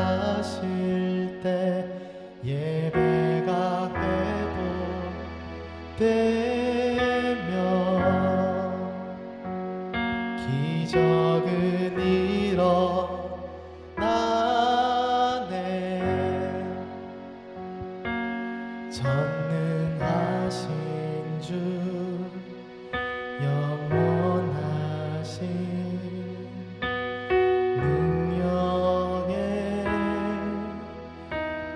하실 때 예배가 회복되면 기적은 일어나네. 전능하신 주 영원하신 능력의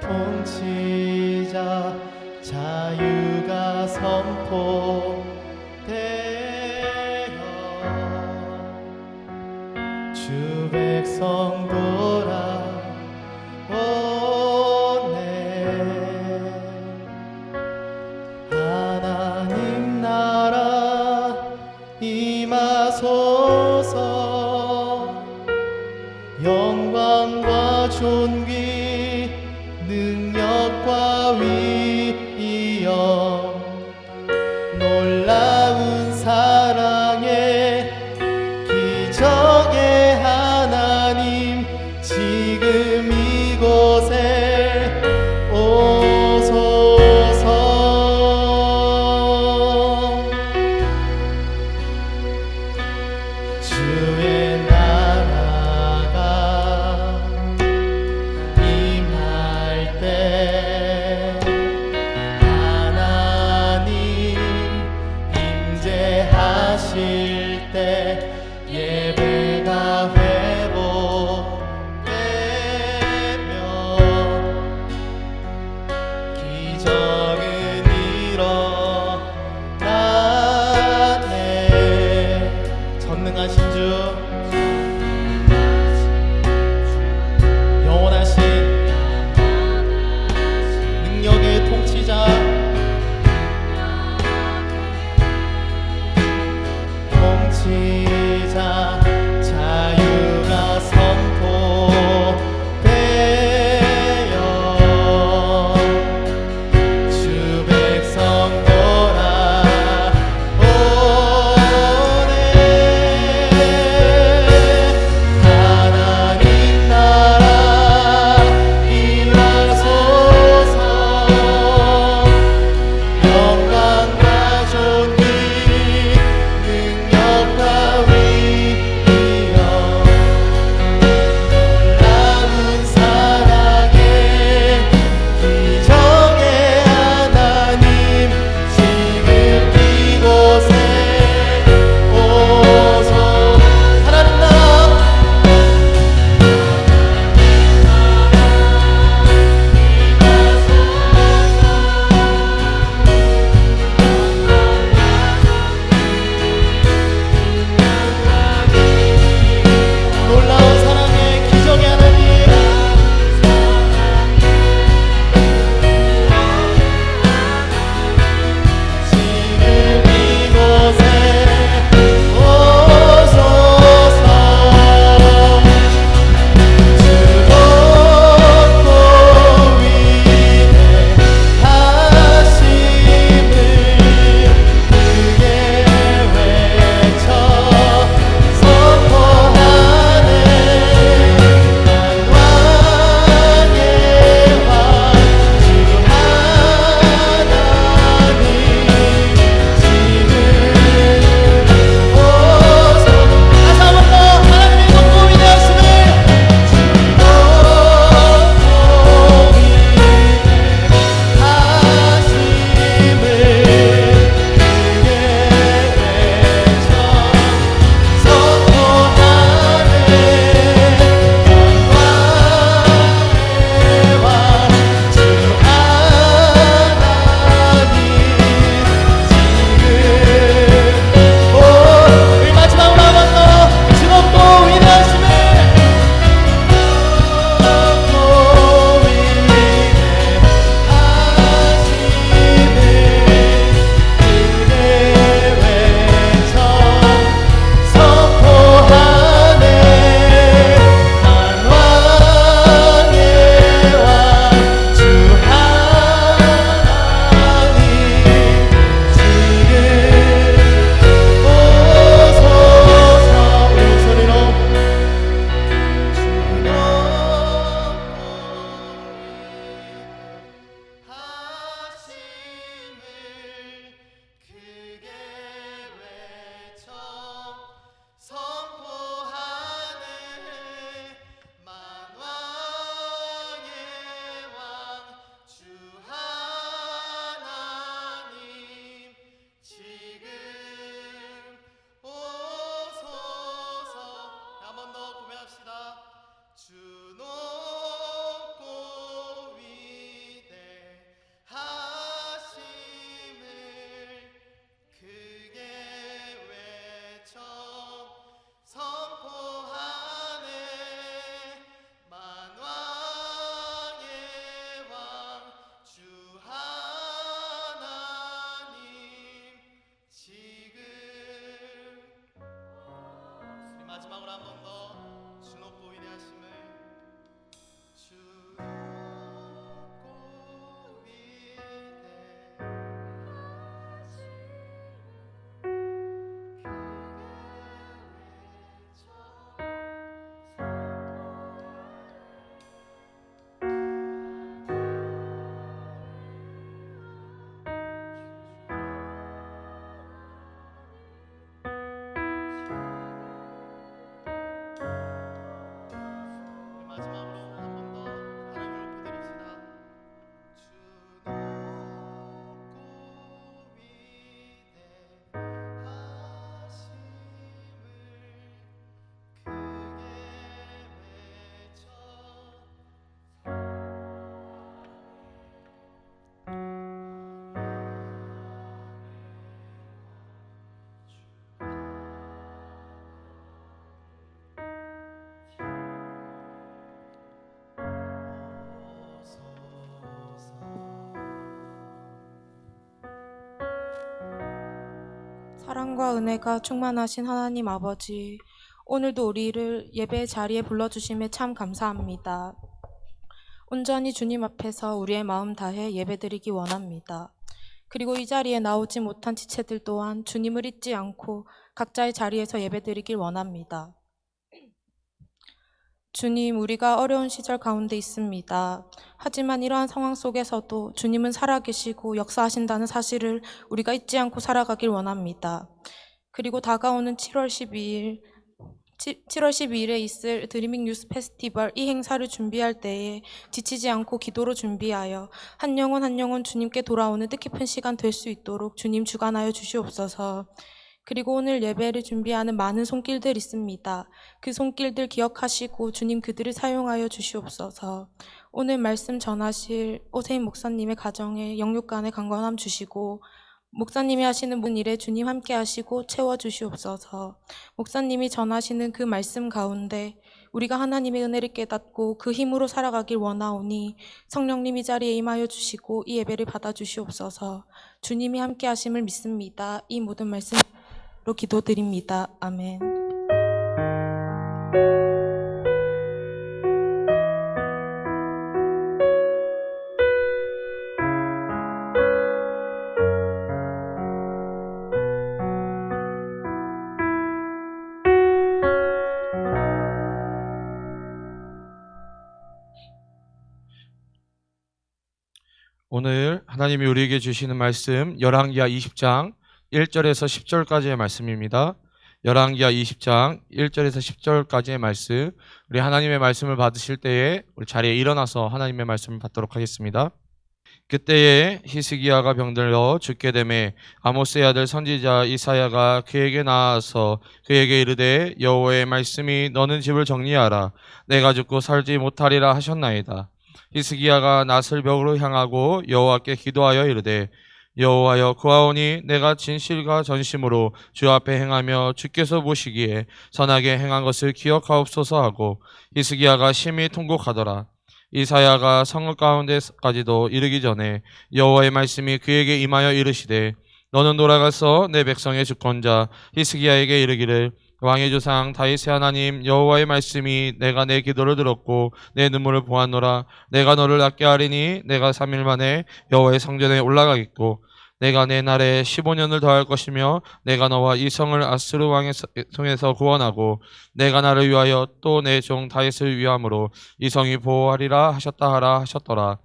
통치자 자유가 선포되어 주 백성 돌아오네. 하나님 나라 임하소서. 영광과 존귀 능력과 위엄 놀라운 사랑의 기적의 하나님 지금 이곳에 오소서. 주의 나라가 임할 때 하나님 임재하실 때 예배가 회복되면 사랑과 은혜가 충만하신 하나님 아버지, 오늘도 우리를 예배 자리에 불러주심에 참 감사합니다. 온전히 주님 앞에서 우리의 마음 다해 예배드리기 원합니다. 그리고 이 자리에 나오지 못한 지체들 또한 주님을 잊지 않고 각자의 자리에서 예배드리길 원합니다. 주님, 우리가 어려운 시절 가운데 있습니다. 하지만 이러한 상황 속에서도 주님은 살아계시고 역사하신다는 사실을 우리가 잊지 않고 살아가길 원합니다. 그리고 다가오는 7월 12일에 있을 드리밍 뉴스 페스티벌 이 행사를 준비할 때에 지치지 않고 기도로 준비하여 한 영혼 한 영혼 주님께 돌아오는 뜻깊은 시간 될 수 있도록 주님 주관하여 주시옵소서. 그리고 오늘 예배를 준비하는 많은 손길들 있습니다. 그 손길들 기억하시고 주님 그들을 사용하여 주시옵소서. 오늘 말씀 전하실 오세임 목사님의 가정에 영육간의 강건함 주시고 목사님이 하시는 모든 일에 주님 함께 하시고 채워주시옵소서. 목사님이 전하시는 그 말씀 가운데 우리가 하나님의 은혜를 깨닫고 그 힘으로 살아가길 원하오니 성령님 이 자리에 임하여 주시고 이 예배를 받아주시옵소서. 주님이 함께 하심을 믿습니다. 이 모든 말씀으로 기도드립니다. 아멘. 오늘 하나님이 우리에게 주시는 말씀 열왕기하 20장 1절에서 10절까지의 말씀입니다. 열왕기하 20장 1절에서 10절까지의 말씀, 우리 하나님의 말씀을 받으실 때에 우리 자리에 일어나서 하나님의 말씀을 받도록 하겠습니다. 그때에 히스기야가 병들어 죽게 되매 아모스의 아들 선지자 이사야가 그에게 나아서 그에게 이르되 여호와의 말씀이 너는 집을 정리하라, 내가 죽고 살지 못하리라 하셨나이다. 히스기야가 낫을 벽으로 향하고 여호와께 기도하여 이르되 여호와여, 구하오니 내가 진실과 전심으로 주 앞에 행하며 주께서 보시기에 선하게 행한 것을 기억하옵소서 하고 히스기야가 심히 통곡하더라. 이사야가 성읍 가운데까지도 이르기 전에 여호와의 말씀이 그에게 임하여 이르시되 너는 돌아가서 내 백성의 주권자 히스기야에게 이르기를 왕의 조상 다윗의 하나님 여호와의 말씀이 내가 내 기도를 들었고 내 눈물을 보았노라. 내가 너를 낫게 하리니 내가 3일 만에 여호와의 성전에 올라가겠고 내가 내 날에 15년을 더할 것이며 내가 너와 이 성을 아스루 왕의 손에서 구원하고 내가 나를 위하여 또 내 종 다윗을 위함으로 이 성이 보호하리라 하셨다 하라 하셨더라.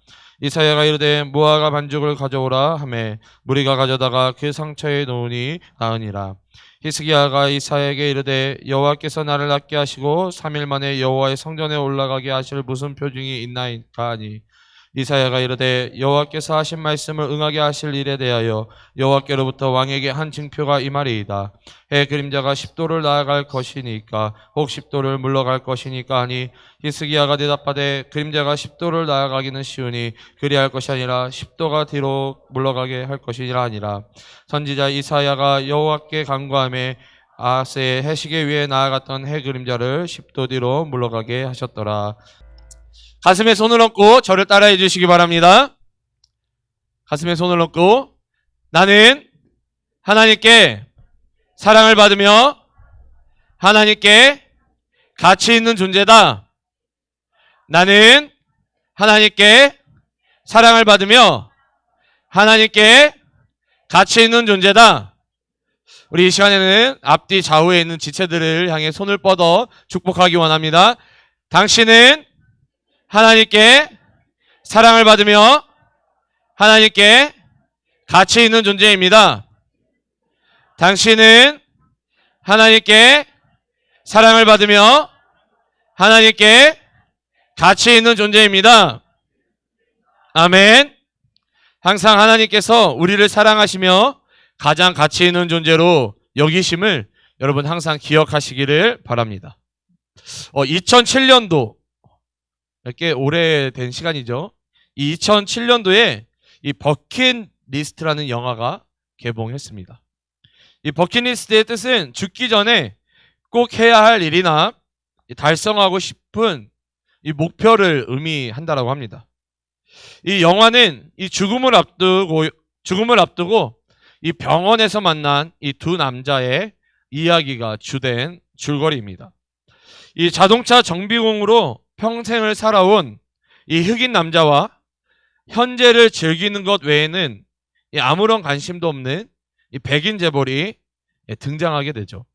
이사야가 이르되 무화과 반죽을 가져오라 하매 무리가 가져다가 그 상처에 놓으니 나으니라. 히스기야가 이사야에게 이르되 여호와께서 나를 낫게 하시고 3일 만에 여호와의 성전에 올라가게 하실 무슨 표징이 있나이까 하니 이사야가 이르되 여호와께서 하신 말씀을 응하게 하실 일에 대하여 여호와께로부터 왕에게 한 징표가 임하리이다. 해 그림자가 10도를 나아갈 것이니까 혹 10도를 물러갈 것이니까 하니 히스기야가 대답하되 그림자가 10도를 나아가기는 쉬우니 그리할 것이 아니라 10도가 뒤로 물러가게 할 것이니라 하니라. 선지자 이사야가 여호와께 간구하며 아하스의 해시계 위에 나아갔던 해 그림자를 10도 뒤로 물러가게 하셨더라. 가슴에 손을 얹고 저를 따라해 주시기 바랍니다. 가슴에 손을 얹고 나는 하나님께 사랑을 받으며 하나님께 가치 있는 존재다. 나는 하나님께 사랑을 받으며 하나님께 가치 있는 존재다. 우리 이 시간에는 앞뒤 좌우에 있는 지체들을 향해 손을 뻗어 축복하기 원합니다. 당신은 하나님께 사랑을 받으며 하나님께 가치 있는 존재입니다. 당신은 하나님께 사랑을 받으며 하나님께 가치 있는 존재입니다. 아멘. 항상 하나님께서 우리를 사랑하시며 가장 가치 있는 존재로 여기심을 여러분 항상 기억하시기를 바랍니다. 2007년도 꽤 오래된 시간이죠. 이 2007년도에 이 버킷리스트라는 영화가 개봉했습니다. 이 버킷리스트의 뜻은 죽기 전에 꼭 해야 할 일이나 달성하고 싶은 이 목표를 의미한다라고 합니다. 이 영화는 이 죽음을 앞두고 이 병원에서 만난 이 두 남자의 이야기가 주된 줄거리입니다. 이 자동차 정비공으로 평생을 살아온 이 흑인 남자와 현재를 즐기는 것 외에는 아무런 관심도 없는 이 백인 재벌이 등장하게 되죠.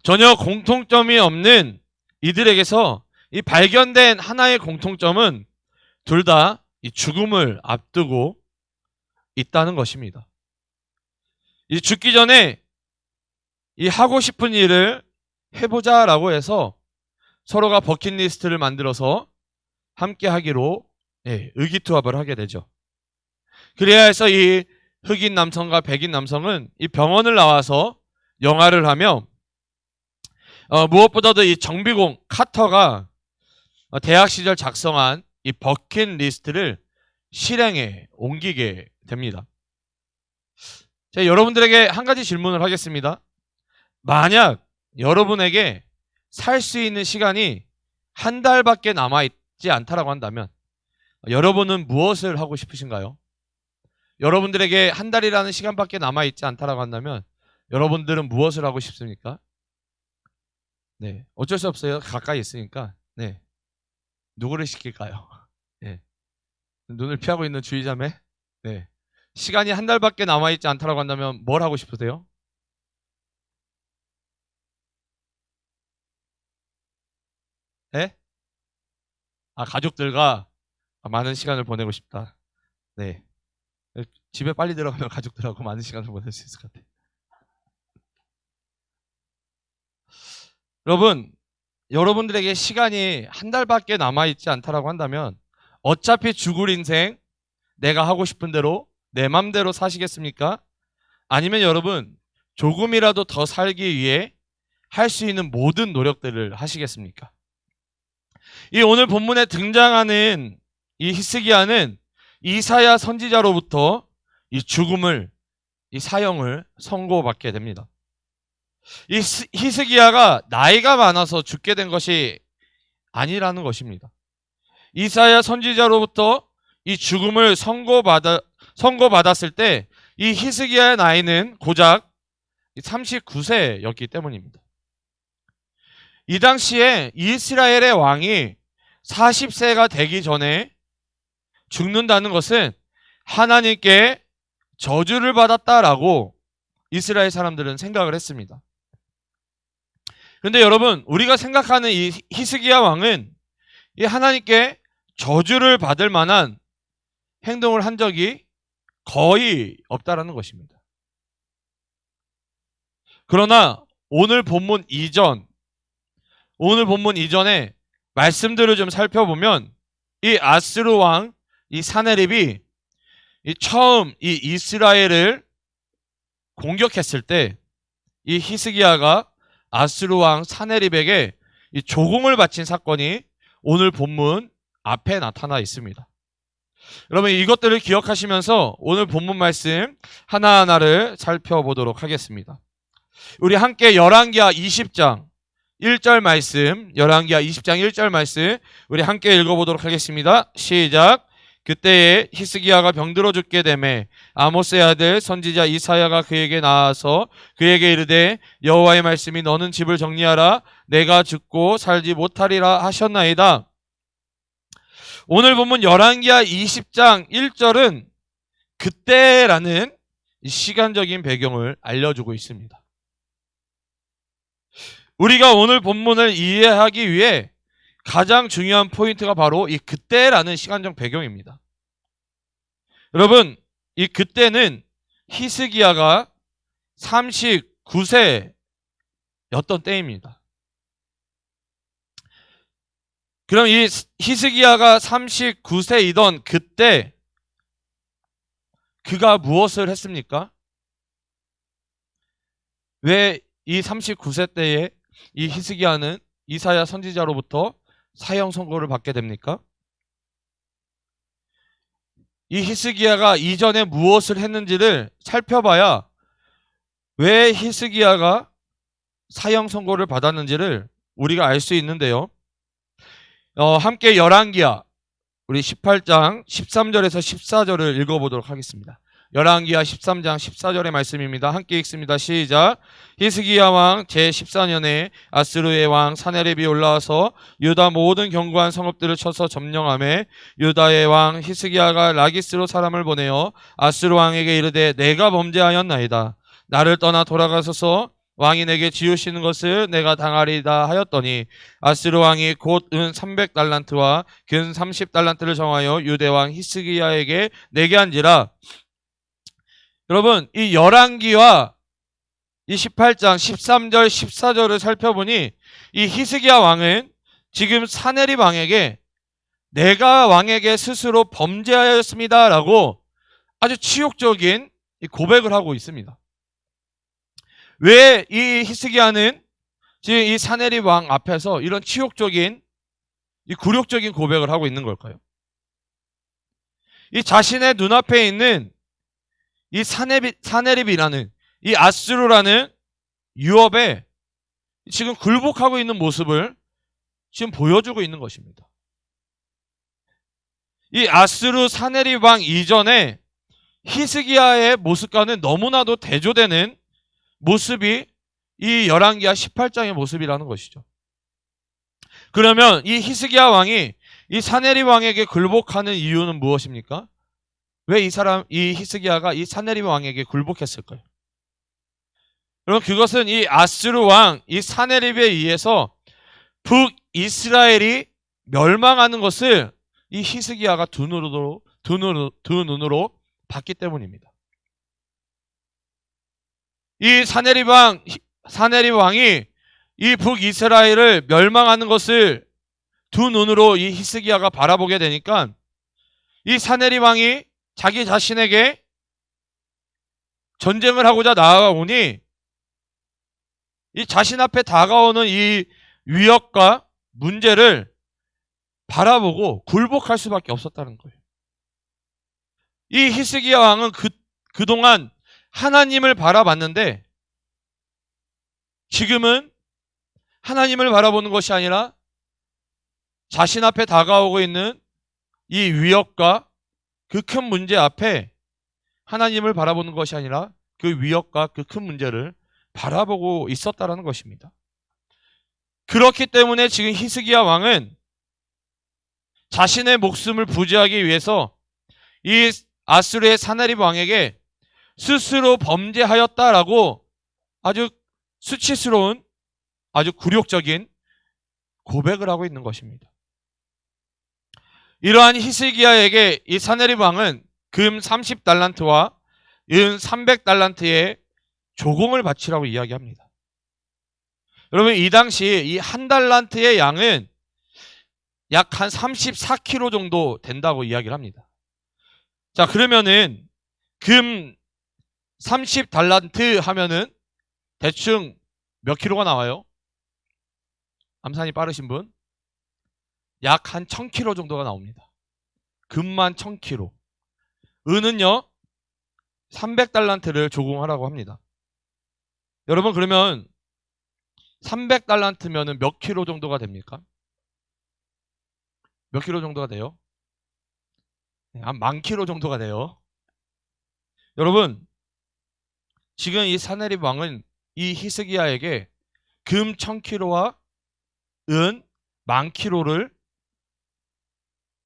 전혀 공통점이 없는 이들에게서 이 발견된 하나의 공통점은 둘 다 이 죽음을 앞두고 있다는 것입니다. 이 죽기 전에 이 하고 싶은 일을 해보자라고 해서 서로가 버킷리스트를 만들어서 함께 하기로 의기투합을 하게 되죠. 그래야 해서 이 흑인 남성과 백인 남성은 이 병원을 나와서 영화를 하며 무엇보다도 이 정비공 카터가 대학 시절 작성한 이 버킷리스트를 실행에 옮기게 됩니다. 제가 여러분들에게 한 가지 질문을 하겠습니다. 만약 여러분에게 살 수 있는 시간이 한 달밖에 남아있지 않다라고 한다면 여러분은 무엇을 하고 싶으신가요? 여러분들에게 한 달이라는 시간밖에 남아있지 않다라고 한다면 여러분들은 무엇을 하고 싶습니까? 네, 어쩔 수 없어요. 가까이 있으니까. 네, 누구를 시킬까요? 네, 눈을 피하고 있는 주의자매. 네, 시간이 한 달밖에 남아있지 않다라고 한다면 뭘 하고 싶으세요? 네? 가족들과 많은 시간을 보내고 싶다. 네, 집에 빨리 들어가면 가족들하고 많은 시간을 보낼 수 있을 것 같아요. 여러분들에게 시간이 한 달밖에 남아있지 않다라고 한다면 어차피 죽을 인생 내가 하고 싶은 대로 내 맘대로 사시겠습니까? 아니면 여러분 조금이라도 더 살기 위해 할 수 있는 모든 노력들을 하시겠습니까? 이 오늘 본문에 등장하는 이 히스기야는 이사야 선지자로부터 이 죽음을, 이 사형을 선고받게 됩니다. 이 히스기야가 나이가 많아서 죽게 된 것이 아니라는 것입니다. 이사야 선지자로부터 이 죽음을 선고받았을 때 이 히스기야의 나이는 고작 39세였기 때문입니다. 이 당시에 이스라엘의 왕이 40세가 되기 전에 죽는다는 것은 하나님께 저주를 받았다라고 이스라엘 사람들은 생각을 했습니다. 그런데 여러분, 우리가 생각하는 이 히스기야 왕은 이 하나님께 저주를 받을 만한 행동을 한 적이 거의 없다라는 것입니다. 그러나 오늘 본문 이전에 말씀들을 좀 살펴보면 이 아스루 왕, 이 사네립이 처음 이 이스라엘을 공격했을 때 이 히스기야가 아스루 왕 사네립에게 이 조공을 바친 사건이 오늘 본문 앞에 나타나 있습니다. 여러분, 이것들을 기억하시면서 오늘 본문 말씀 하나하나를 살펴보도록 하겠습니다. 우리 함께 열왕기하 20장 1절 말씀, 열왕기하 20장 1절 말씀 우리 함께 읽어보도록 하겠습니다. 시작. 그때에 히스기야가 병들어 죽게 되매 아모스의 아들 선지자 이사야가 그에게 나와서 그에게 이르되 여호와의 말씀이 너는 집을 정리하라 내가 죽고 살지 못하리라 하셨나이다. 오늘 본문 열왕기하 20장 1절은 그때라는 시간적인 배경을 알려주고 있습니다. 우리가 오늘 본문을 이해하기 위해 가장 중요한 포인트가 바로 이 그때라는 시간적 배경입니다. 여러분, 이 그때는 히스기야가 39세였던 때입니다. 그럼 이 히스기야가 39세이던 그때 그가 무엇을 했습니까? 왜 이 39세 때에 이 히스기야는 이사야 선지자로부터 사형 선고를 받게 됩니까? 이 히스기야가 이전에 무엇을 했는지를 살펴봐야 왜 히스기야가 사형 선고를 받았는지를 우리가 알 수 있는데요. 함께 열왕기하 우리 18장 13절에서 14절을 읽어보도록 하겠습니다. 열왕기하 13장 14절의 말씀입니다. 함께 읽습니다. 시작. 히스기야 왕 제14년에 아스루의 왕 사네립이 올라와서 유다 모든 견고한 성읍들을 쳐서 점령하며 유다의 왕 히스기야가 라기스로 사람을 보내어 아스루 왕에게 이르되 내가 범죄하였나이다. 나를 떠나 돌아가소서. 왕이 내게 지으시는 것을 내가 당하리다 하였더니 아스루 왕이 곧 은 300달란트와 근 30달란트를 정하여 유대 왕 히스기야에게 내게 한지라. 여러분, 이 열왕기와 이 18장 13절 14절을 살펴보니 이 히스기야 왕은 지금 사네립 왕에게 내가 왕에게 스스로 범죄하였습니다 라고 아주 치욕적인 고백을 하고 있습니다. 왜 이 히스기야는 지금 이 사네립 왕 앞에서 이런 치욕적인 이 굴욕적인 고백을 하고 있는 걸까요? 이 자신의 눈앞에 있는 이 사네립이라는 이 아스루라는 유업에 지금 굴복하고 있는 모습을 지금 보여주고 있는 것입니다. 이 아스루 사네립 왕 이전에 히스기야의 모습과는 너무나도 대조되는 모습이 이 열왕기하 18장의 모습이라는 것이죠. 그러면 이 히스기야 왕이 이 사네립 왕에게 굴복하는 이유는 무엇입니까? 왜 이 히스기야가 이 사네립 왕에게 굴복했을까요? 여러분, 그것은 이 아스루 왕, 이 사네립에 의해서 북이스라엘이 멸망하는 것을 이 히스기야가 두 눈으로 봤기 때문입니다. 이 사네립 왕이 이 북이스라엘을 멸망하는 것을 두 눈으로 이 히스기야가 바라보게 되니까 이 사네립 왕이 자기 자신에게 전쟁을 하고자 나아가오니 이 자신 앞에 다가오는 이 위협과 문제를 바라보고 굴복할 수밖에 없었다는 거예요. 이 히스기야 왕은 그동안 하나님을 바라봤는데 지금은 하나님을 바라보는 것이 아니라 자신 앞에 다가오고 있는 이 위협과 그 큰 문제 앞에 하나님을 바라보는 것이 아니라 그 위협과 그 큰 문제를 바라보고 있었다는 것입니다. 그렇기 때문에 지금 히스기야 왕은 자신의 목숨을 부지하기 위해서 이 아스루의 사네립 왕에게 스스로 범죄하였다라고 아주 수치스러운 아주 굴욕적인 고백을 하고 있는 것입니다. 이러한 히스기야에게 이 사네립 왕은 금 30달란트와 은 300달란트의 조공을 바치라고 이야기합니다. 여러분, 이 당시 이 한 달란트의 양은 약 한 34kg 정도 된다고 이야기를 합니다. 자, 그러면은 금 30달란트 하면은 대충 몇 킬로가 나와요? 암산이 빠르신 분? 약 한 1000kg 정도가 나옵니다. 금만 1000kg. 은은요 300달란트를 조공하라고 합니다. 여러분, 그러면 300달란트면은 몇 킬로 정도가 됩니까? 몇 킬로 정도가 돼요? 한 10,000킬로 정도가 돼요. 여러분, 지금 이 사네립 왕은 이 히스기야에게 금 1000킬로와 은 10,000킬로를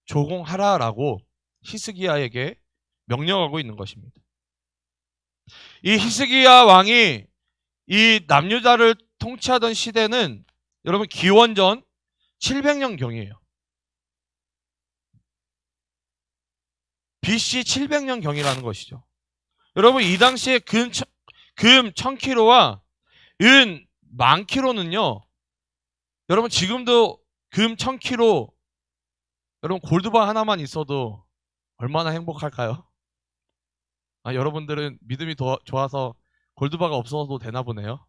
조공하라라고 히스기야에게 명령하고 있는 것입니다. 이 히스기야 왕이 이 남유다를 통치하던 시대는 여러분 기원전 700년경이에요. BC 700년경이라는 것이죠. 여러분, 이 당시에 금 1000킬로와 은 10,000킬로는요, 여러분 지금도 금 1000킬로, 여러분 골드바 하나만 있어도 얼마나 행복할까요? 여러분들은 믿음이 더 좋아서 골드바가 없어도 되나 보네요.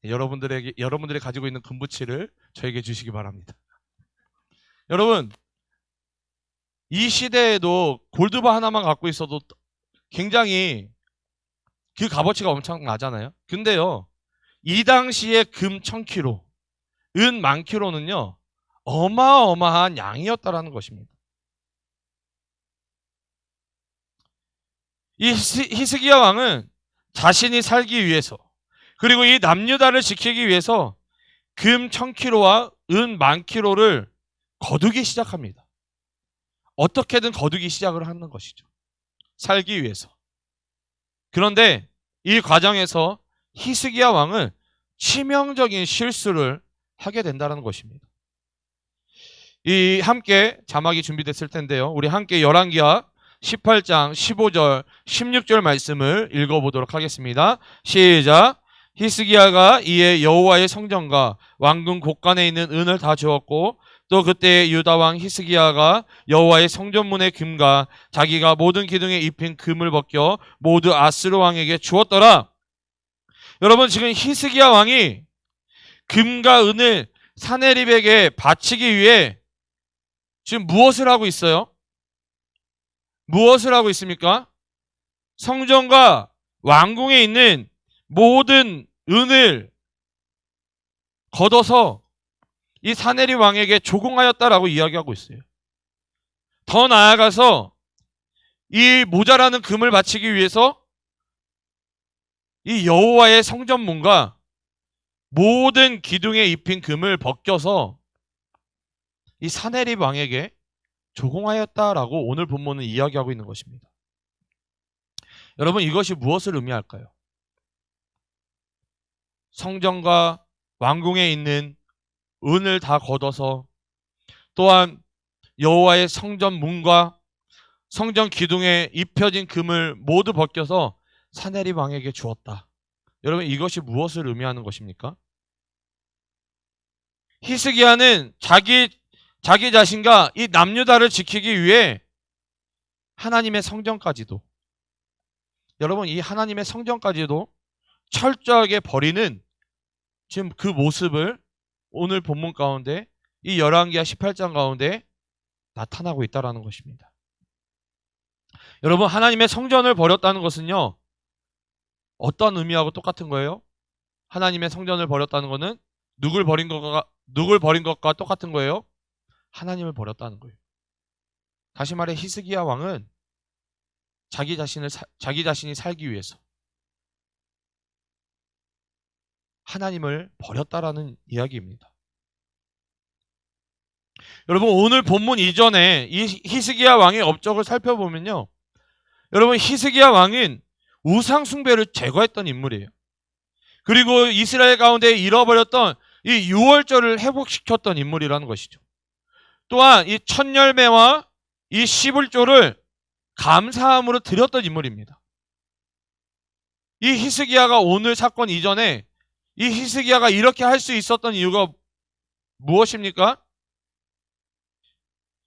여러분들이 가지고 있는 금부치를 저에게 주시기 바랍니다. 여러분, 이 시대에도 골드바 하나만 갖고 있어도 굉장히 그 값어치가 엄청나잖아요. 근데요, 이 당시에 금 1000킬로, 은 10,000킬로는요 어마어마한 양이었다라는 것입니다. 이 히스기야 왕은 자신이 살기 위해서, 그리고 이 남유다를 지키기 위해서 금 1000kg와 은 10,000kg를 거두기 시작합니다. 어떻게든 거두기 시작을 하는 것이죠. 살기 위해서. 그런데 이 과정에서 히스기야 왕은 치명적인 실수를 하게 된다는 것입니다. 이 함께 자막이 준비됐을 텐데요. 우리 함께 열왕기하 18장 15절 16절 말씀을 읽어보도록 하겠습니다. 시작. 히스기야가 이에 여호와의 성전과 왕궁 곳간에 있는 은을 다 주었고, 또 그때 유다 왕 히스기야가 여호와의 성전문의 금과 자기가 모든 기둥에 입힌 금을 벗겨 모두 아스루 왕에게 주었더라. 여러분, 지금 히스기야 왕이 금과 은을 사네립에게 바치기 위해 지금 무엇을 하고 있어요? 무엇을 하고 있습니까? 성전과 왕궁에 있는 모든 은을 걷어서 이 사네립 왕에게 조공하였다라고 이야기하고 있어요. 더 나아가서 이 모자라는 금을 바치기 위해서 이 여호와의 성전문과 모든 기둥에 입힌 금을 벗겨서 이 사네립 왕에게 조공하였다라고 오늘 본문은 이야기하고 있는 것입니다. 여러분, 이것이 무엇을 의미할까요? 성전과 왕궁에 있는 은을 다 걷어서, 또한 여호와의 성전 문과 성전 기둥에 입혀진 금을 모두 벗겨서 사네립 왕에게 주었다. 여러분, 이것이 무엇을 의미하는 것입니까? 히스기야는 자기 자신과 이 남유다를 지키기 위해 하나님의 성전까지도, 여러분, 이 하나님의 성전까지도 철저하게 버리는 지금 그 모습을 오늘 본문 가운데 이 열왕기하 18장 가운데 나타나고 있다는 것입니다. 여러분, 하나님의 성전을 버렸다는 것은요, 어떤 의미하고 똑같은 거예요? 하나님의 성전을 버렸다는 것은 누굴 버린 것과 똑같은 거예요? 하나님을 버렸다는 거예요. 다시 말해 히스기야 왕은 자기 자신이 살기 위해서 하나님을 버렸다라는 이야기입니다. 여러분, 오늘 본문 이전에 이 히스기야 왕의 업적을 살펴보면요, 여러분, 히스기야 왕은 우상 숭배를 제거했던 인물이에요. 그리고 이스라엘 가운데 잃어버렸던 이 유월절을 회복시켰던 인물이라는 것이죠. 또한 이 첫 열매와 이 십을조를 감사함으로 드렸던 인물입니다. 이 히스기야가 오늘 사건 이전에 이 히스기야가 이렇게 할 수 있었던 이유가 무엇입니까?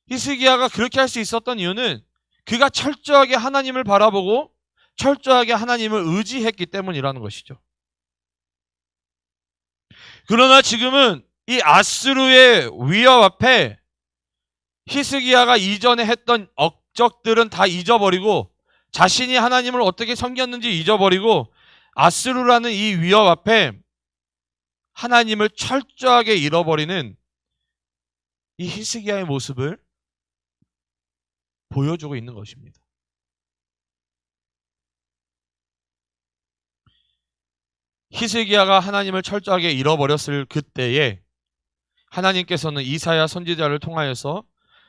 히스기야가 그렇게 할 수 있었던 이유는 그가 철저하게 하나님을 바라보고 철저하게 하나님을 의지했기 때문이라는 것이죠. 그러나 지금은 이 아스루의 위협 앞에 히스기야가 이전에 했던 업적들은 다 잊어버리고, 자신이 하나님을 어떻게 섬겼는지 잊어버리고, 아스루라는 이 위협 앞에 하나님을 철저하게 잃어버리는 이 히스기야의 모습을 보여주고 있는 것입니다. 히스기야가 하나님을 철저하게 잃어버렸을 그때에 하나님께서는 이사야 선지자를 통하여서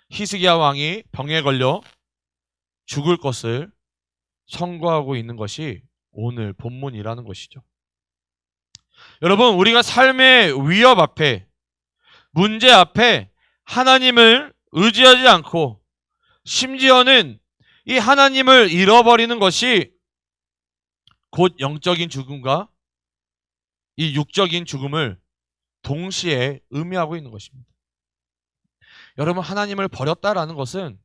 히스기야 왕이 병에 걸려 죽을 것을 선고하고 있는 것이 오늘 본문이라는 것이죠. 여러분, 우리가 삶의 위협 앞에, 문제 앞에 하나님을 의지하지 않고 심지어는 이 하나님을 잃어버리는 것이 곧 영적인 죽음과 이 육적인 죽음을 동시에 의미하고 있는 것입니다. 여러분, 하나님을 버렸다라는 것은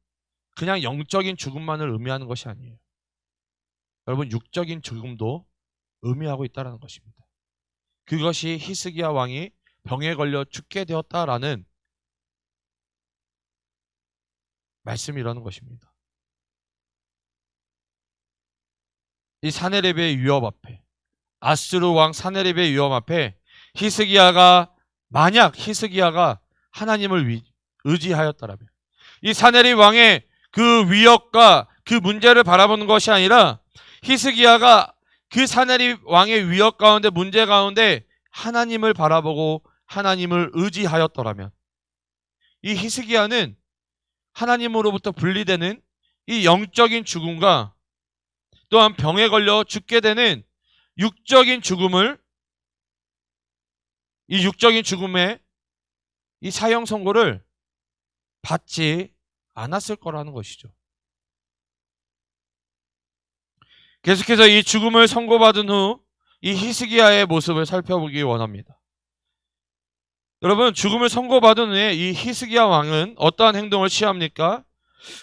그냥 영적인 죽음만을 의미하는 것이 아니에요. 여러분, 육적인 죽음도 의미하고 있다는 것입니다. 그것이 히스기야 왕이 병에 걸려 죽게 되었다라는 말씀이라는 것입니다. 이 사네립의 위협 앞에, 아스루 왕 사네립의 위협 앞에 만약 히스기야가 하나님을 의지하였다라면, 이 사네립 왕의 그 위협과 그 문제를 바라보는 것이 아니라 히스기야가 그 사내립 왕의 위협 가운데 문제 가운데 하나님을 바라보고 하나님을 의지하였더라면 이 히스기야는 하나님으로부터 분리되는 이 영적인 죽음과 또한 병에 걸려 죽게 되는 육적인 죽음을 이 육적인 죽음의 이 사형 선고를 받지 않았을 거라는 것이죠. 계속해서 이 죽음을 선고받은 후 이 히스기야의 모습을 살펴보기 원합니다. 여러분, 죽음을 선고받은 후에 이 히스기야 왕은 어떠한 행동을 취합니까?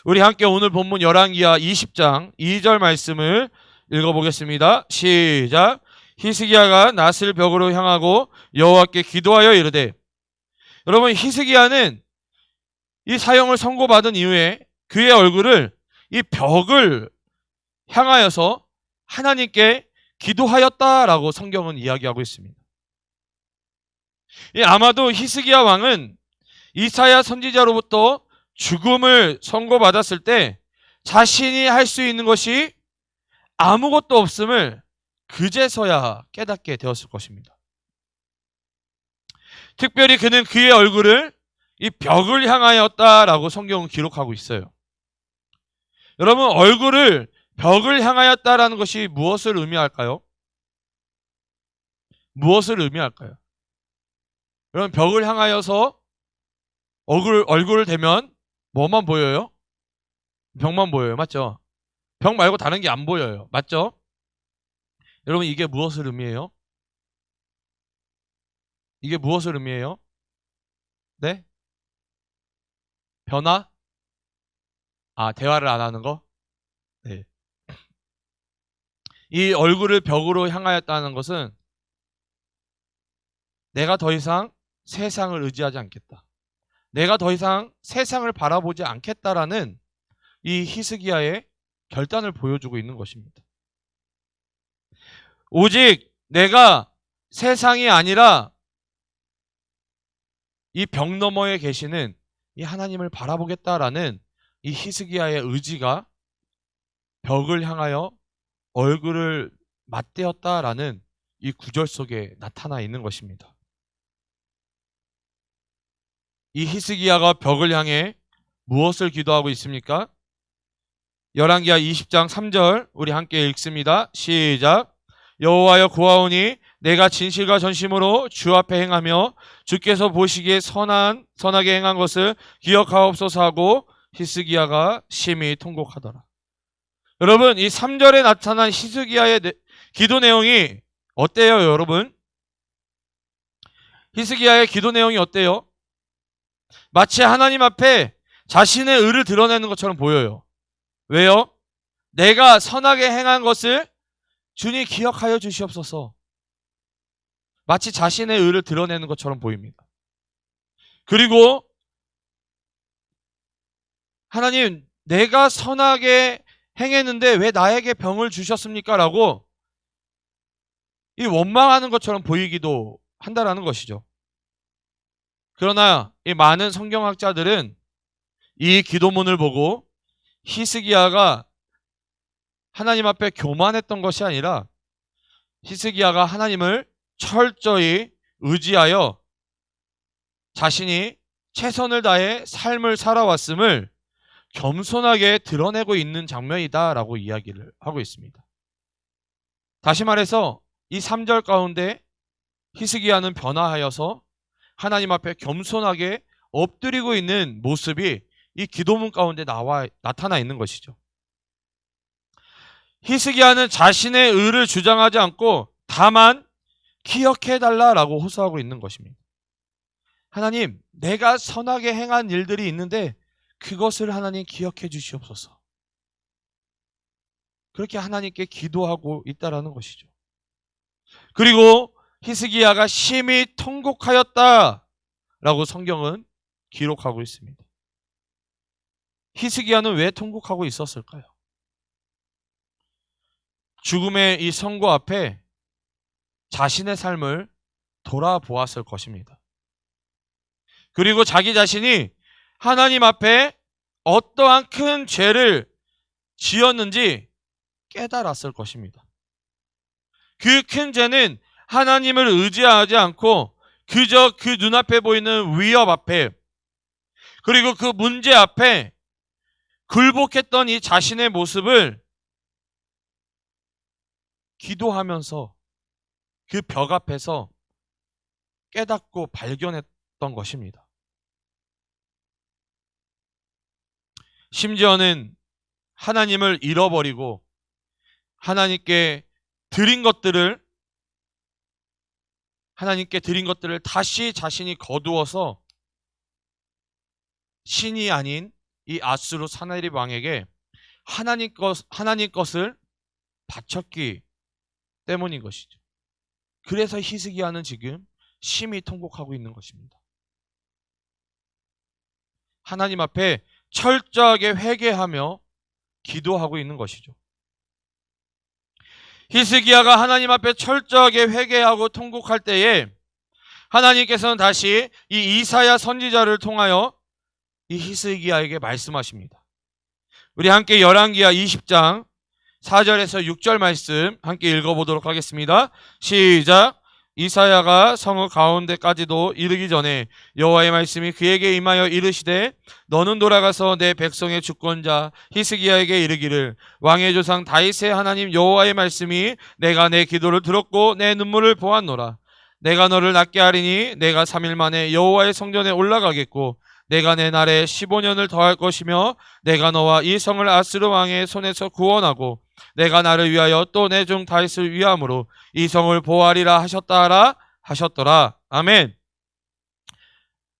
우리 함께 오늘 본문 열왕기하 20장 2절 말씀을 읽어보겠습니다. 시작. 히스기야가 낫을 벽으로 향하고 여호와께 기도하여 이르되. 여러분, 히스기야는 이 사형을 선고받은 이후에 그의 얼굴을 이 벽을 향하여서 하나님께 기도하였다라고 성경은 이야기하고 있습니다. 아마도 히스기야 왕은 이사야 선지자로부터 죽음을 선고받았을 때 자신이 할 수 있는 것이 아무것도 없음을 그제서야 깨닫게 되었을 것입니다. 특별히 그는 그의 얼굴을 이 벽을 향하였다라고 성경은 기록하고 있어요. 여러분, 얼굴을 벽을 향하였다라는 것이 무엇을 의미할까요? 무엇을 의미할까요? 여러분, 벽을 향하여서 얼굴을 대면 뭐만 보여요? 벽만 보여요. 맞죠? 벽 말고 다른 게 안 보여요. 맞죠? 여러분, 이게 무엇을 의미해요? 이게 무엇을 의미해요? 네? 변화? 대화를 안 하는 거? 네. 이 얼굴을 벽으로 향하였다는 것은 내가 더 이상 세상을 의지하지 않겠다. 내가 더 이상 세상을 바라보지 않겠다라는 이 히스기야의 결단을 보여주고 있는 것입니다. 오직 내가 세상이 아니라 이 벽 너머에 계시는 이 하나님을 바라보겠다라는 이 히스기야의 의지가 벽을 향하여 얼굴을 맞대었다라는 이 구절 속에 나타나 있는 것입니다. 이 히스기야가 벽을 향해 무엇을 기도하고 있습니까? 열왕기하 20장 3절 우리 함께 읽습니다. 시작. 여호와여 구하오니 내가 진실과 전심으로 주 앞에 행하며 주께서 보시기에 선하게 행한 것을 기억하옵소서 하고 히스기야가 심히 통곡하더라. 여러분, 이 3절에 나타난 히스기야의 기도 내용이 어때요, 여러분? 히스기야의 기도 내용이 어때요? 마치 하나님 앞에 자신의 의를 드러내는 것처럼 보여요. 왜요? 내가 선하게 행한 것을 주님 기억하여 주시옵소서. 마치 자신의 의를 드러내는 것처럼 보입니다. 그리고 하나님, 내가 선하게 행했는데 왜 나에게 병을 주셨습니까? 라고 이 원망하는 것처럼 보이기도 한다라는 것이죠. 그러나 이 많은 성경학자들은 이 기도문을 보고 히스기야가 하나님 앞에 교만했던 것이 아니라 히스기야가 하나님을 철저히 의지하여 자신이 최선을 다해 삶을 살아왔음을 겸손하게 드러내고 있는 장면이다라고 이야기를 하고 있습니다. 다시 말해서 이 3절 가운데 히스기야는 변화하여서 하나님 앞에 겸손하게 엎드리고 있는 모습이 이 기도문 가운데 나타나 있는 것이죠. 히스기야는 자신의 의를 주장하지 않고 다만 기억해달라라고 호소하고 있는 것입니다. 하나님, 내가 선하게 행한 일들이 있는데 그것을 하나님 기억해 주시옵소서. 그렇게 하나님께 기도하고 있다라는 것이죠. 그리고 히스기야가 심히 통곡하였다라고 성경은 기록하고 있습니다. 히스기야는 왜 통곡하고 있었을까요? 죽음의 이 선고 앞에 자신의 삶을 돌아보았을 것입니다. 그리고 자기 자신이 하나님 앞에 어떠한 큰 죄를 지었는지 깨달았을 것입니다. 그 큰 죄는 하나님을 의지하지 않고 그저 그 눈앞에 보이는 위협 앞에, 그리고 그 문제 앞에 굴복했던 이 자신의 모습을 기도하면서 그 벽 앞에서 깨닫고 발견했던 것입니다. 심지어는 하나님을 잃어버리고 하나님께 드린 것들을 다시 자신이 거두어서 신이 아닌 이 아수르 사나립 왕에게 하나님 것을 바쳤기 때문인 것이죠. 그래서 히스기야는 지금 심히 통곡하고 있는 것입니다. 하나님 앞에 철저하게 회개하며 기도하고 있는 것이죠. 히스기야가 하나님 앞에 철저하게 회개하고 통곡할 때에 하나님께서는 다시 이 이사야 선지자를 통하여 이 히스기야에게 말씀하십니다. 우리 함께 열왕기야 20장 4절에서 6절 말씀 함께 읽어보도록 하겠습니다. 시작. 이사야가 성읍 가운데까지도 이르기 전에 여호와의 말씀이 그에게 임하여 이르시되 너는 돌아가서 내 백성의 주권자 히스기야에게 이르기를 왕의 조상 다윗의 하나님 여호와의 말씀이 내가 내 기도를 들었고 내 눈물을 보았노라. 내가 너를 낫게 하리니 내가 3일 만에 여호와의 성전에 올라가겠고 내가 내 날에 15년을 더할 것이며 내가 너와 이 성을 아스르 왕의 손에서 구원하고 내가 나를 위하여 또 내 종 다윗을 위함으로 이 성을 보호하리라 하셨더라. 아멘.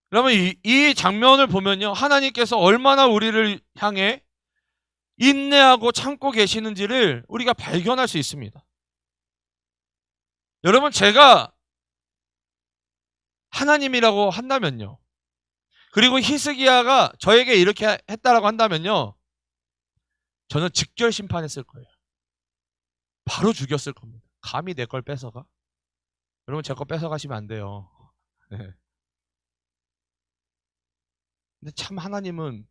그러면 이 장면을 보면요, 하나님께서 얼마나 우리를 향해 인내하고 참고 계시는지를 우리가 발견할 수 있습니다. 여러분, 제가 하나님이라고 한다면요, 그리고 히스기야가 저에게 이렇게 했다라고 한다면요, 저는 직결 심판했을 거예요. 바로 죽였을 겁니다. 감히 내 걸 뺏어가? 여러분, 제 거 뺏어가시면 안 돼요. 네. 근데 참 하나님은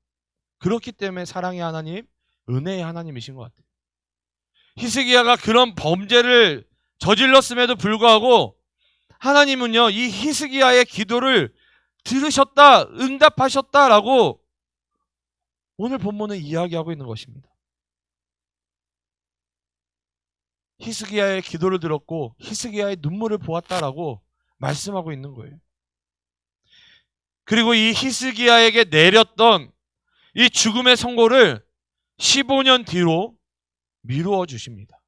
그렇기 때문에 사랑의 하나님, 은혜의 하나님이신 것 같아요. 히스기야가 그런 범죄를 저질렀음에도 불구하고 하나님은요, 이 히스기야의 기도를 들으셨다, 응답하셨다라고 오늘 본문은 이야기하고 있는 것입니다. 히스기야의 기도를 들었고 히스기야의 눈물을 보았다라고 말씀하고 있는 거예요. 그리고 이 히스기야에게 내렸던 이 죽음의 선고를 15년 뒤로 미루어 주십니다.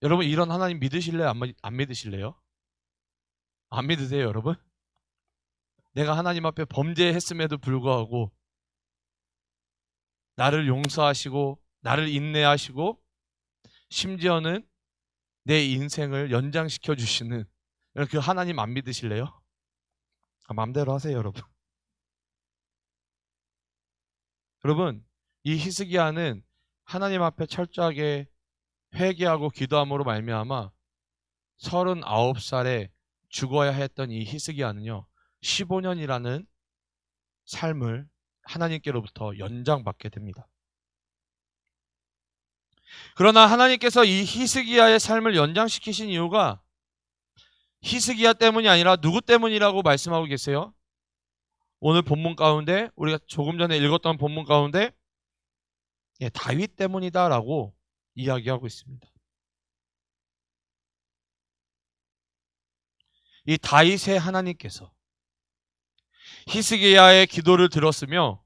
여러분, 이런 하나님 믿으실래요? 안 믿으실래요? 안 믿으세요, 여러분? 내가 하나님 앞에 범죄했음에도 불구하고 나를 용서하시고 나를 인내하시고 심지어는 내 인생을 연장시켜 주시는 그 하나님 안 믿으실래요? 마음대로 하세요, 여러분. 여러분, 이 히스기야는 하나님 앞에 철저하게 회개하고 기도함으로 말미암아 39살에 죽어야 했던 이 히스기야는요, 15년이라는 삶을 하나님께로부터 연장받게 됩니다. 그러나 하나님께서 이 히스기야의 삶을 연장시키신 이유가 히스기야 때문이 아니라 누구 때문이라고 말씀하고 계세요? 오늘 본문 가운데, 우리가 조금 전에 읽었던 본문 가운데 다윗 때문이다라고 이야기하고 있습니다. 이 다윗의 하나님께서 히스기야의 기도를 들었으며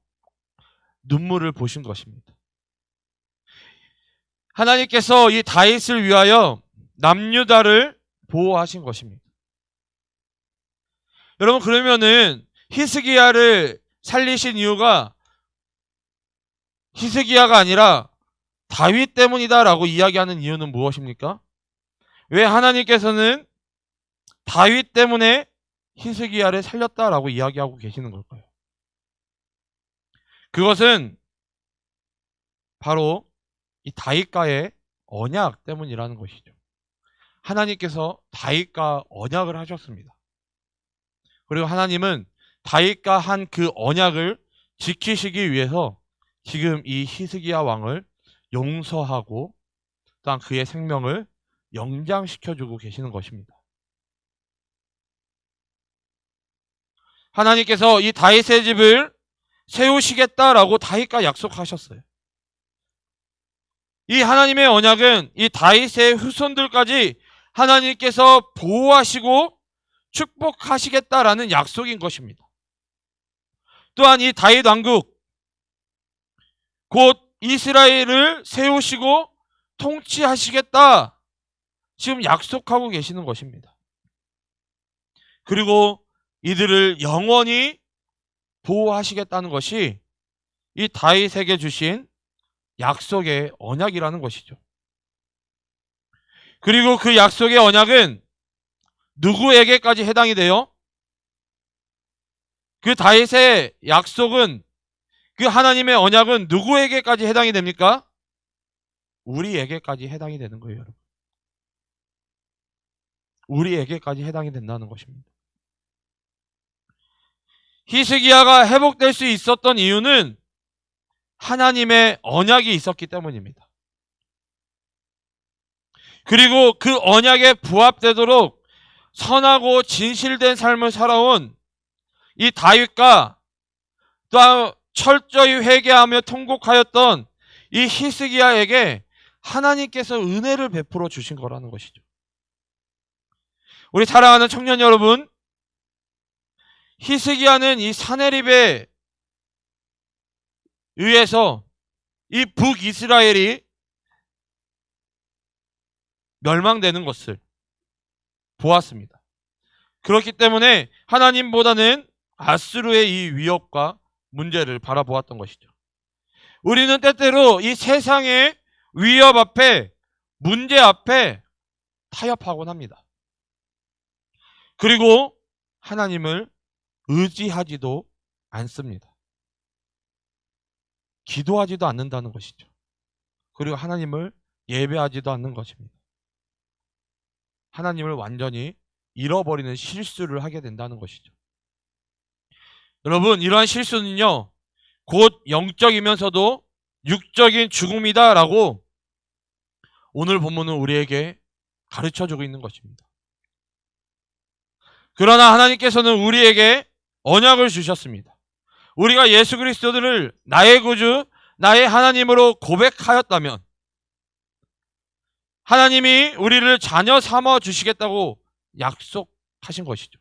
눈물을 보신 것입니다. 하나님께서 이 다윗을 위하여 남유다를 보호하신 것입니다. 여러분, 그러면은 히스기야를 살리신 이유가 히스기야가 아니라 다윗 때문이다라고 이야기하는 이유는 무엇입니까? 왜 하나님께서는 다윗 때문에 히스기야를 살렸다라고 이야기하고 계시는 걸까요? 그것은 바로 이 다윗과의 언약 때문이라는 것이죠. 하나님께서 다윗과 언약을 하셨습니다. 그리고 하나님은 다윗과 한 그 언약을 지키시기 위해서 지금 이 히스기야 왕을 용서하고 또한 그의 생명을 연장시켜주고 계시는 것입니다. 하나님께서 이 다윗의 집을 세우시겠다라고 다윗과 약속하셨어요. 이 하나님의 언약은 이 다윗의 후손들까지 하나님께서 보호하시고 축복하시겠다라는 약속인 것입니다. 또한 이 다윗 왕국 곧 이스라엘을 세우시고 통치하시겠다 지금 약속하고 계시는 것입니다. 그리고 이들을 영원히 보호하시겠다는 것이 이 다윗에게 주신 약속의 언약이라는 것이죠. 그리고 그 약속의 언약은 누구에게까지 해당이 돼요? 그 다윗의 약속은, 그 하나님의 언약은 누구에게까지 해당이 됩니까? 우리에게까지 해당이 되는 거예요, 여러분. 우리에게까지 해당이 된다는 것입니다. 히스기야가 회복될 수 있었던 이유는 하나님의 언약이 있었기 때문입니다. 그리고 그 언약에 부합되도록 선하고 진실된 삶을 살아온 이 다윗과 또한 철저히 회개하며 통곡하였던 이 히스기야에게 하나님께서 은혜를 베풀어 주신 거라는 것이죠. 우리 사랑하는 청년 여러분, 히스기야는 이 사네립에 의해서 이 북이스라엘이 멸망되는 것을 보았습니다. 그렇기 때문에 하나님보다는 아수르의 이 위협과 문제를 바라보았던 것이죠. 우리는 때때로 이 세상의 위협 앞에, 문제 앞에 타협하곤 합니다. 그리고 하나님을 의지하지도 않습니다. 기도하지도 않는다는 것이죠. 그리고 하나님을 예배하지도 않는 것입니다. 하나님을 완전히 잃어버리는 실수를 하게 된다는 것이죠. 여러분, 이러한 실수는요, 곧 영적이면서도 육적인 죽음이다라고 오늘 본문은 우리에게 가르쳐주고 있는 것입니다. 그러나 하나님께서는 우리에게 언약을 주셨습니다. 우리가 예수 그리스도를 나의 구주, 나의 하나님으로 고백하였다면 하나님이 우리를 자녀 삼아 주시겠다고 약속하신 것이죠.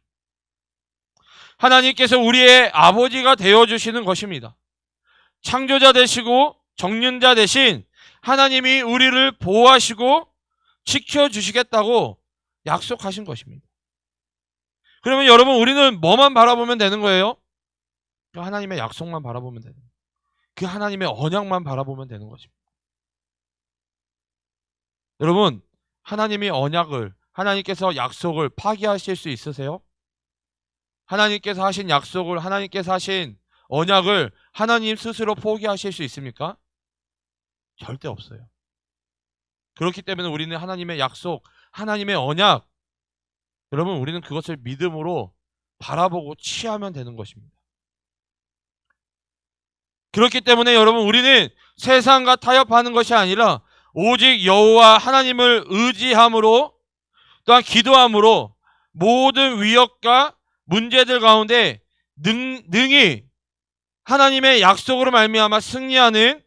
하나님께서 우리의 아버지가 되어주시는 것입니다. 창조자 되시고 정륜자 되신 하나님이 우리를 보호하시고 지켜주시겠다고 약속하신 것입니다. 그러면 여러분, 우리는 뭐만 바라보면 되는 거예요? 그 하나님의 약속만 바라보면 되는 거예요. 그 하나님의 언약만 바라보면 되는 것입니다. 여러분, 하나님이 언약을, 하나님께서 약속을 파기하실 수 있으세요? 하나님께서 하신 약속을, 하나님께서 하신 언약을 하나님 스스로 포기하실 수 있습니까? 절대 없어요. 그렇기 때문에 우리는 하나님의 약속, 하나님의 언약, 여러분, 우리는 그것을 믿음으로 바라보고 취하면 되는 것입니다. 그렇기 때문에 여러분, 우리는 세상과 타협하는 것이 아니라 오직 여호와 하나님을 의지함으로 또한 기도함으로 모든 위협과 문제들 가운데 능히 하나님의 약속으로 말미암아 승리하는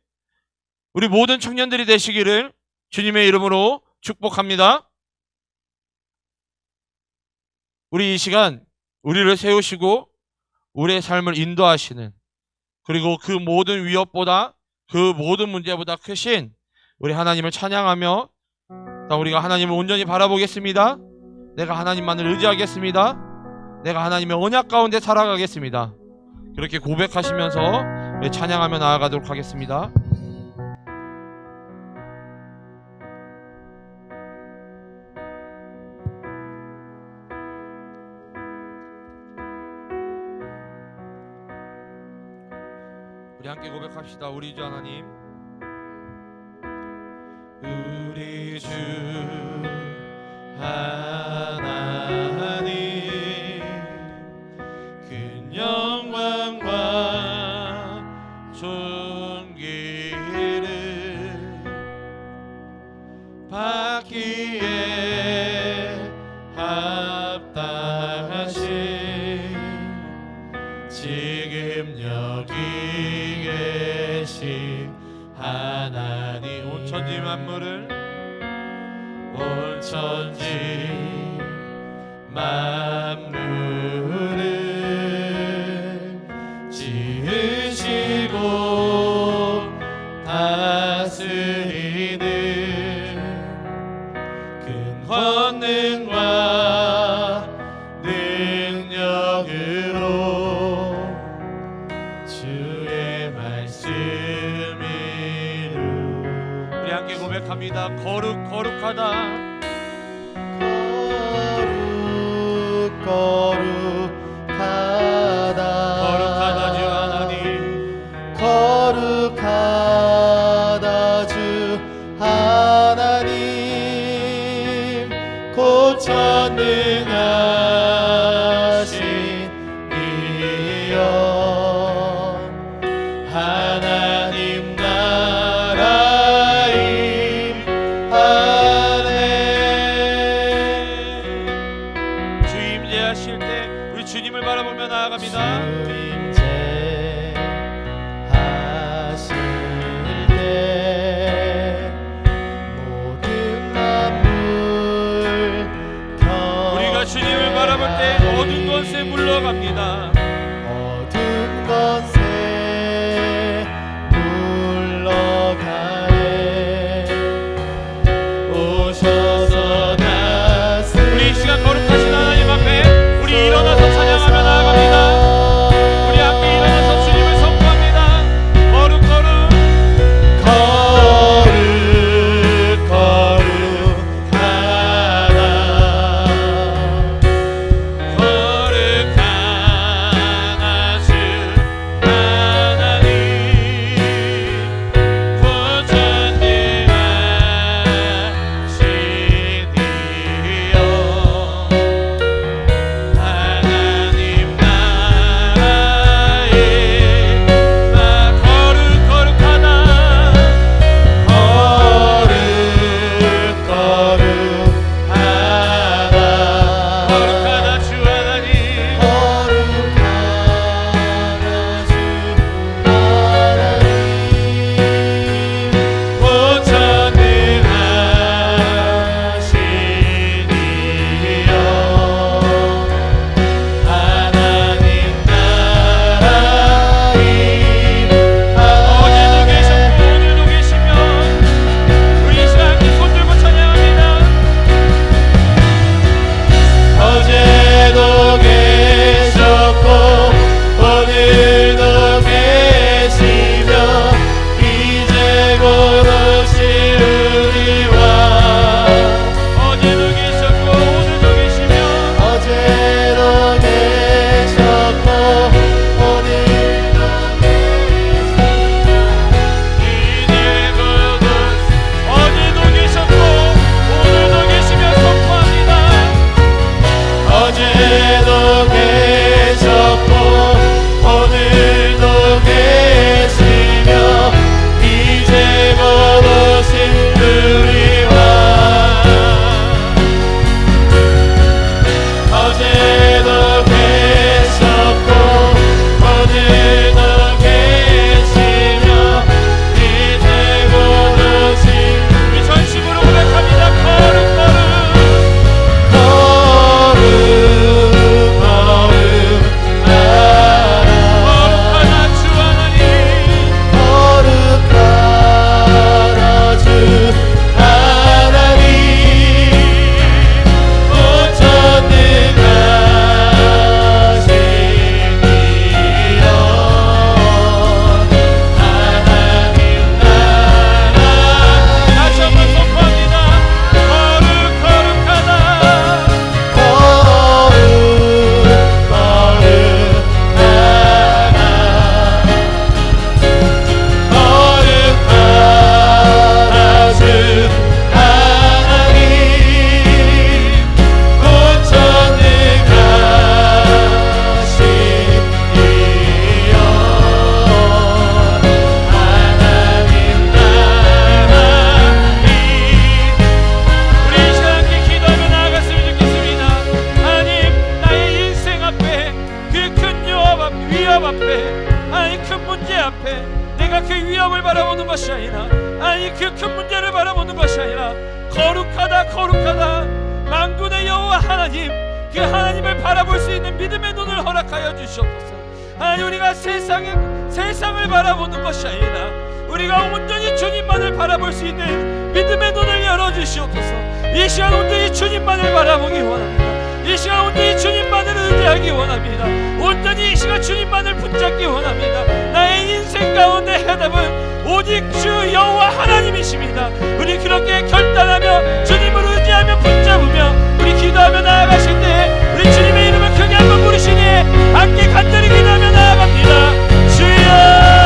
우리 모든 청년들이 되시기를 주님의 이름으로 축복합니다. 우리 이 시간 우리를 세우시고 우리의 삶을 인도하시는, 그리고 그 모든 위협보다, 그 모든 문제보다 크신 우리 하나님을 찬양하며 우리가 하나님을 온전히 바라보겠습니다. 내가 하나님만을 의지하겠습니다. 내가 하나님의 언약 가운데 살아가겠습니다. 그렇게 고백하시면서 우리 찬양하며 나아가도록 하겠습니다. 우리 함께 고백합시다. 우리 주 하나님, 우리 주 하나님, 큰 영광과 존귀를 받기에 합당하신 지금 여기 계신 하나님, 온 천지 만물을 지으시고 다스리는 큰 권능과 능력으로 주의 말씀을 우리 함께 고백합니다. 거룩하다 거룩하다 주 하나님, 거룩하다 주 하나님, 곧 전능하신 이여 하나님 나라 임하네. 주 임재하실 때 우리 주님을 바라보며 나아갑니다. 주 임재하실 그 위험을 바라보는 것이 아니라, 아니 그 큰 문제를 바라보는 것이 아니라 거룩하다 거룩하다 만군의 여호와 하나님, 그 하나님을 바라볼 수 있는 믿음의 눈을 허락하여 주시옵소서. 아니 우리가 세상을 바라보는 것이 아니라 우리가 온전히 주님만을 바라볼 수 있는 믿음의 눈을 열어주시옵소서. 이 시간 온전히 주님만을 바라보기 원합니다. 이 시간 온전히 주님만을 의지하기 원합니다. 온전히 이 시간 주님만을 붙잡기 원합니다. 나의 인생 가운데 해답은 오직 주 여호와 하나님이십니다. 우리 그렇게 결단하며 주님을 의지하며 붙잡으며 우리 기도하며 나아가실 때 우리 주님의 이름을 크게 한번 부르시니 함께 간절히 기도하며 나아갑니다. 주여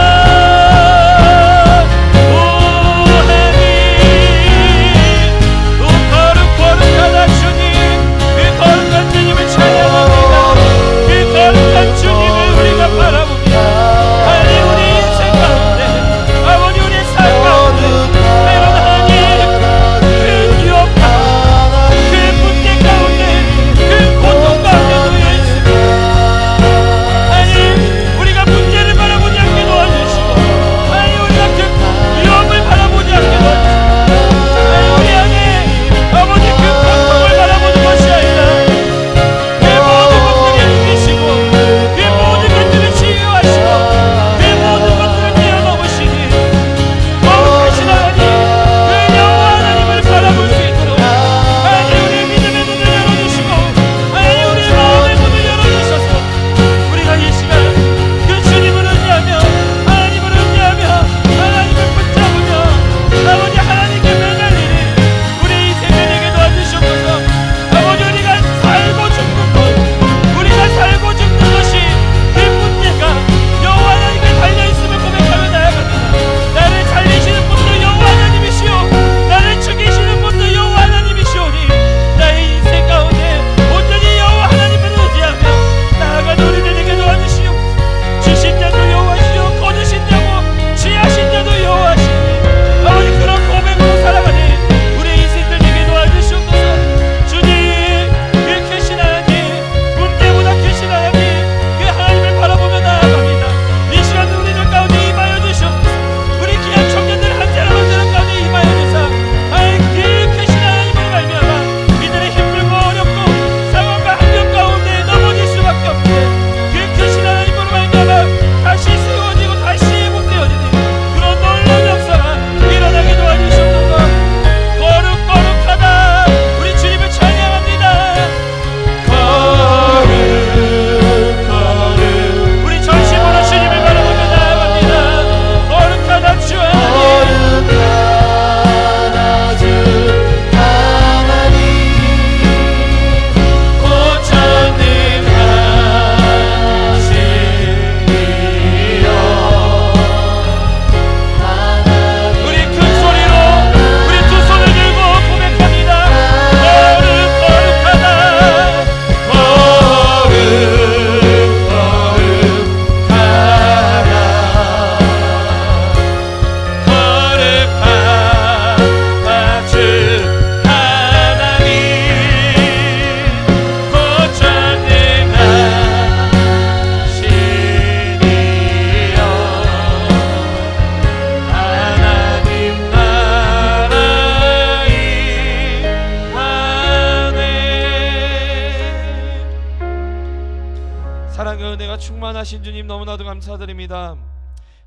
충만하신 주님 너무나도 감사드립니다.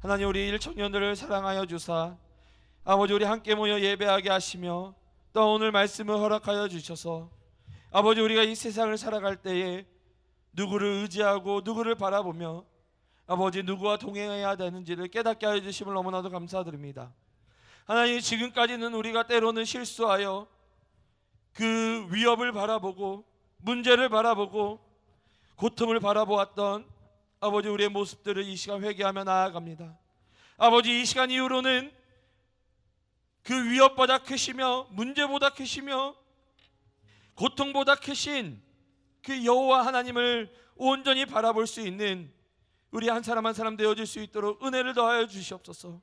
하나님 우리 일청년들을 사랑하여 주사 아버지 우리 함께 모여 예배하게 하시며 또 오늘 말씀을 허락하여 주셔서 아버지 우리가 이 세상을 살아갈 때에 누구를 의지하고 누구를 바라보며 아버지 누구와 동행해야 되는지를 깨닫게 하여 주심을 너무나도 감사드립니다. 하나님 지금까지는 우리가 때로는 실수하여 그 위협을 바라보고 문제를 바라보고 고통을 바라보았던 아버지 우리의 모습들을 이 시간 회개하며 나아갑니다. 아버지 이 시간 이후로는 그 위협보다 크시며 문제보다 크시며 고통보다 크신 그 여호와 하나님을 온전히 바라볼 수 있는 우리 한 사람 한 사람 되어질 수 있도록 은혜를 더하여 주시옵소서.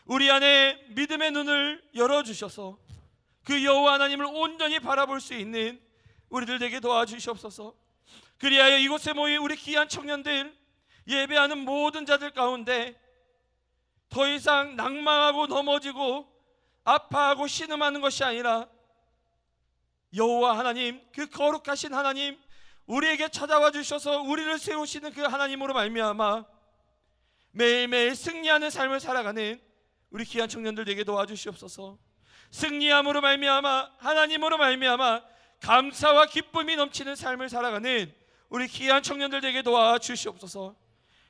우리 안에 믿음의 눈을 열어주셔서 그 여호와 하나님을 온전히 바라볼 수 있는 우리들 되게 도와주시옵소서. 그리하여 이곳에 모인 우리 귀한 청년들 예배하는 모든 자들 가운데 더 이상 낭망하고 넘어지고 아파하고 신음하는 것이 아니라 여호와 하나님, 그 거룩하신 하나님, 우리에게 찾아와 주셔서 우리를 세우시는 그 하나님으로 말미암아 매일매일 승리하는 삶을 살아가는 우리 귀한 청년들 되게 도와주시옵소서. 승리함으로 말미암아, 하나님으로 말미암아 감사와 기쁨이 넘치는 삶을 살아가는 우리 귀한 청년들 되게 도와주시옵소서.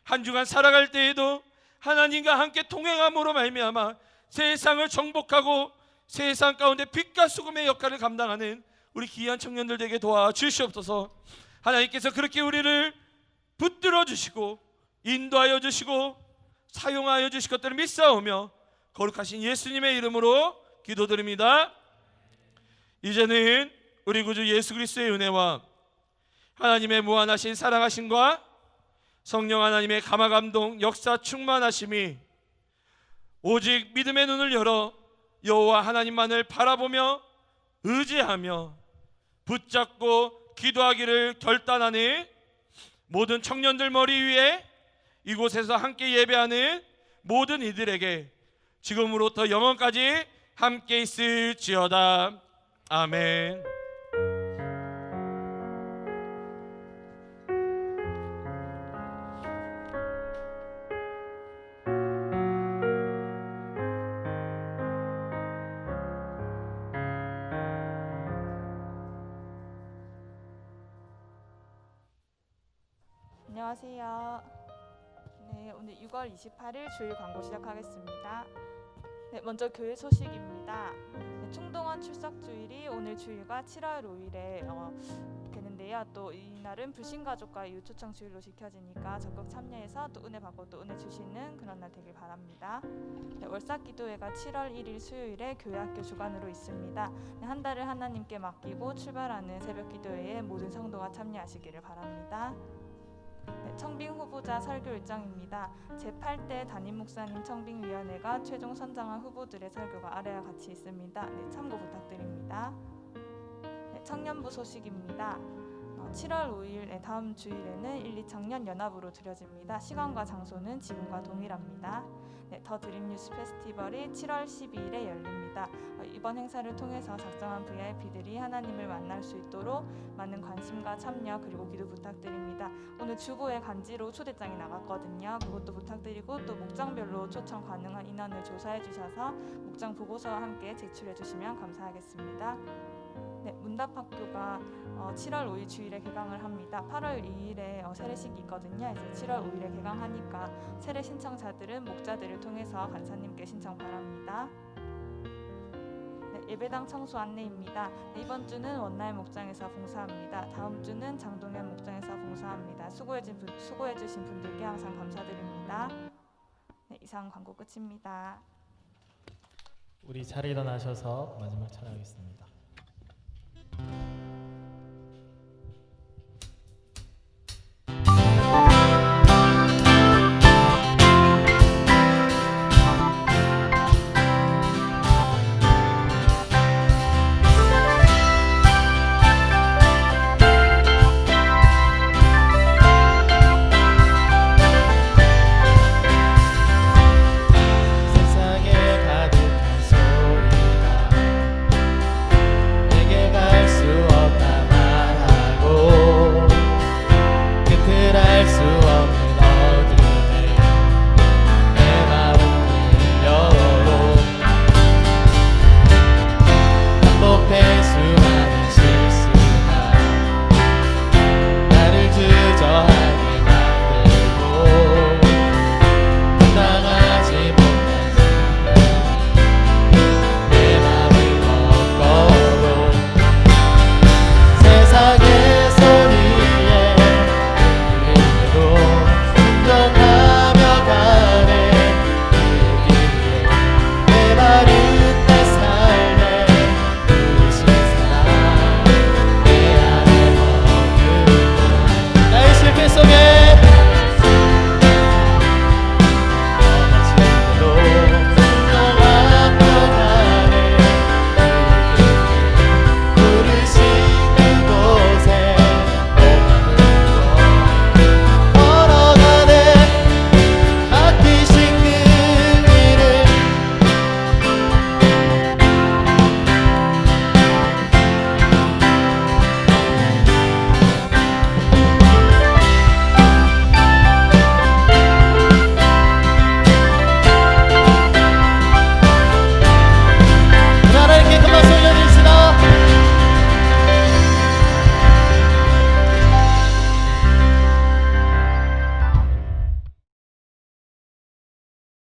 한 주간 살아갈 때에도 하나님과 함께 동행함으로 말미암아 세상을 정복하고 세상 가운데 빛과 소금의 역할을 감당하는 우리 귀한 청년들 되게 도와주시옵소서. 하나님께서 그렇게 우리를 붙들어 주시고 인도하여 주시고 사용하여 주실 것들을 믿사오며 거룩하신 예수님의 이름으로 기도드립니다. 이제는 우리 구주 예수 그리스도의 은혜와 하나님의 무한하신 사랑하심과 성령 하나님의 감화감동 역사 충만하심이 오직 믿음의 눈을 열어 여호와 하나님만을 바라보며 의지하며 붙잡고 기도하기를 결단하는 모든 청년들 머리 위에 이곳에서 함께 예배하는 모든 이들에게 지금으로부터 영원까지 함께 있을지어다. 아멘. 안녕하세요. 네, 오늘 6월 28일 주일 광고 시작하겠습니다. 네, 먼저 교회 소식입니다. 네, 총동원 출석 주일이 오늘 주일과 7월 5일에 되는데요. 또 이날은 불신가족과 이웃 초청 주일로 지켜지니까 적극 참여해서 또 은혜 받고 또 은혜 주시는 그런 날 되길 바랍니다. 네, 월삭기도회가 7월 1일 수요일에 교회학교 주관으로 있습니다. 네, 한 달을 하나님께 맡기고 출발하는 새벽기도회에 모든 성도가 참여하시기를 바랍니다. 네, 청빙 후보자 설교 일정입니다. 제8대 담임 목사님 청빙위원회가 최종 선정한 후보들의 설교가 아래와 같이 있습니다. 네, 참고 부탁드립니다. 네, 청년부 소식입니다. 7월 5일 다음 주일에는 1, 2청년 연합으로 드려집니다. 시간과 장소는 지금과 동일합니다. 네, 더 드림 뉴스 페스티벌이 7월 12일에 열립니다. 이번 행사를 통해서 작정한 VIP들이 하나님을 만날 수 있도록 많은 관심과 참여 그리고 기도 부탁드립니다. 오늘 주보에 간지로 초대장이 나갔거든요. 그것도 부탁드리고 또 목장별로 초청 가능한 인원을 조사해 주셔서 목장 보고서와 함께 제출해 주시면 감사하겠습니다. 네, 문답학교가 7월 5일 주일에 개강을 합니다. 8월 2일에 세례식이 있거든요. 이제 7월 5일에 개강하니까 세례 신청자들은 목자들을 통해서 간사님께 신청 바랍니다. 네, 예배당 청소 안내입니다. 네, 이번 주는 원나잇 목장에서 봉사합니다. 다음 주는 장동현 목장에서 봉사합니다. 수고해주신 분들께 항상 감사드립니다. 네, 이상 광고 끝입니다. 우리 자리에 일어나셔서 마지막 찬양하겠습니다.